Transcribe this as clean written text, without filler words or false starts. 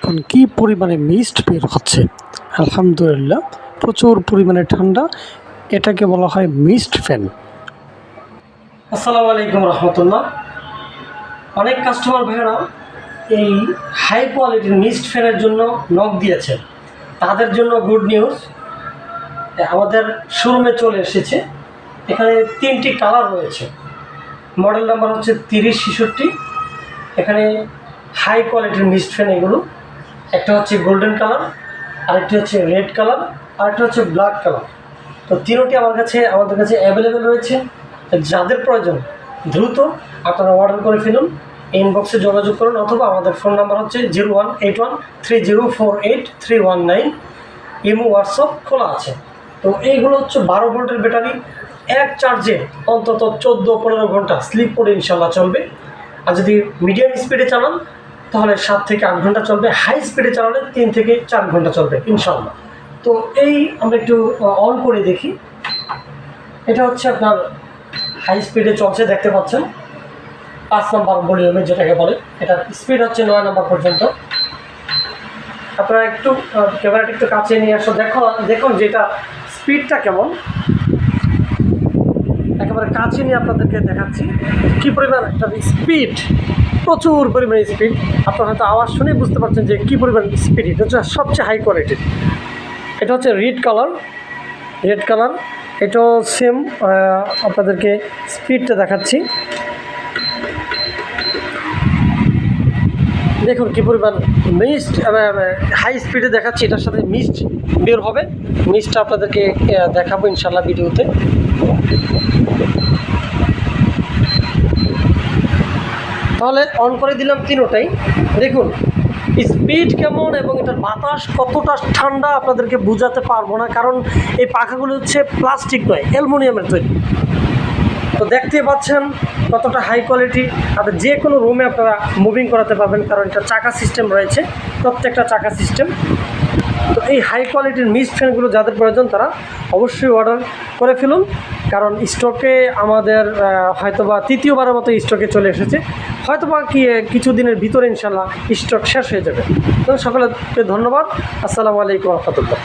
এখন কি পরিমাণে মিস্ট বের হচ্ছে, আলহামদুলিল্লাহ প্রচুর পরিমাণে ঠান্ডা। এটাকে বলা হয় মিস্ট ফ্যান। আসসালামু আলাইকুম রহমতুল্লাহ। অনেক কাস্টমার ভাইয়েরা এই হাই কোয়ালিটির মিস্ট ফ্যানের জন্য নক দিয়েছে। তাদের জন্য গুড নিউজ, আমাদের শোরুমে চলে এসেছে। এখানে 3টি কালার রয়েছে। মডেল নাম্বার হচ্ছে 3066। এখানে হাই কোয়ালিটির মিস্ট ফ্যান এগুলো। একটা হচ্ছে গোল্ডেন কালার, আরেকটি হচ্ছে রেড কালার, আরেকটা হচ্ছে ব্ল্যাক কালার। তো তিনটি আমাদের কাছে অ্যাভেলেবেল রয়েছে। যাদের প্রয়োজন দ্রুত আপনারা অর্ডার করে ফেলুন, ইনবক্সে যোগাযোগ করুন, অথবা আমাদের ফোন নাম্বার হচ্ছে 018130483119। ইমো হোয়াটসঅ্যাপ খোলা আছে। তো এইগুলো হচ্ছে 12 ভোল্টের ব্যাটারি, এক চার্জে অন্তত 14-15 ঘন্টা স্লিপ করে ইনশাল্লাহ চলবে। আর যদি মিডিয়াম স্পিডে চালান তাহলে 7 থেকে 8 ঘন্টা চলবে, হাই স্পিডে চালালে 3 থেকে 4 ঘন্টা চলবে ইনশাল্লাহ। তো এই আমরা একটু অন করে দেখি। এটা হচ্ছে আপনার হাই স্পিডে চলছে, দেখতে পাচ্ছেন 5 নম্বর ভলিউমে যেটাকে বলে। এটা স্পিড হচ্ছে 9 নম্বর পর্যন্ত। আপনারা একটু ক্যামেরাটা একটু কাছে নিয়ে আসো, দেখুন যেটা স্পিডটা কেমন। একেবারে কাছে নিয়ে আপনাদেরকে দেখাচ্ছি কী পরিমাণ একটা স্পিড, প্রচুর পরিমাণে স্পিড। আপনারা হয়তো আওয়াজ শুনেই বুঝতে পারছেন যে কী পরিমাণ স্পিড। এটা হচ্ছে সবচেয়ে হাই কোয়ালিটির। এটা হচ্ছে রেড কালার, এটাও সেম। আপনাদেরকে স্পিডটা দেখাচ্ছি, দেখুন কী পরিমাণ মিস্ট হাই স্পিডে দেখাচ্ছি। এটার সাথে মিস্ট বের হবে, মিস্টটা আপনাদেরকে দেখাবো ইনশাল্লাহ ভিডিওতে। তাহলে অন করে দিলাম তিনোটাই, দেখুন স্পিড কেমন এবং এটার বাতাস কতটা ঠান্ডা আপনাদেরকে বোঝাতে পারবো না, কারণ এই পাখাগুলো হচ্ছে প্লাস্টিক নয়, অ্যালুমিনিয়ামের তৈরি। তো দেখতে পাচ্ছেন কতটা হাই কোয়ালিটি। আর যে কোনো রুমে আপনারা মুভিং করাতে পারবেন, কারণ এটা চাকা সিস্টেম রয়েছে, প্রত্যেকটা চাকা সিস্টেম। তো এই হাই কোয়ালিটির মিস্ট ফ্যানগুলো যাদের প্রয়োজন তারা অবশ্যই অর্ডার করে ফেলুন, কারণ স্টকে আমাদের হয়তোবা তৃতীয়বারের মতো স্টকে চলে এসেছে। হয়তোবা কিছুদিনের ভিতরে ইনশাল্লাহ স্টক শেষ হয়ে যাবে। তো সকলকে ধন্যবাদ। আসসালামু আলাইকুম রহমতুল্লাহ।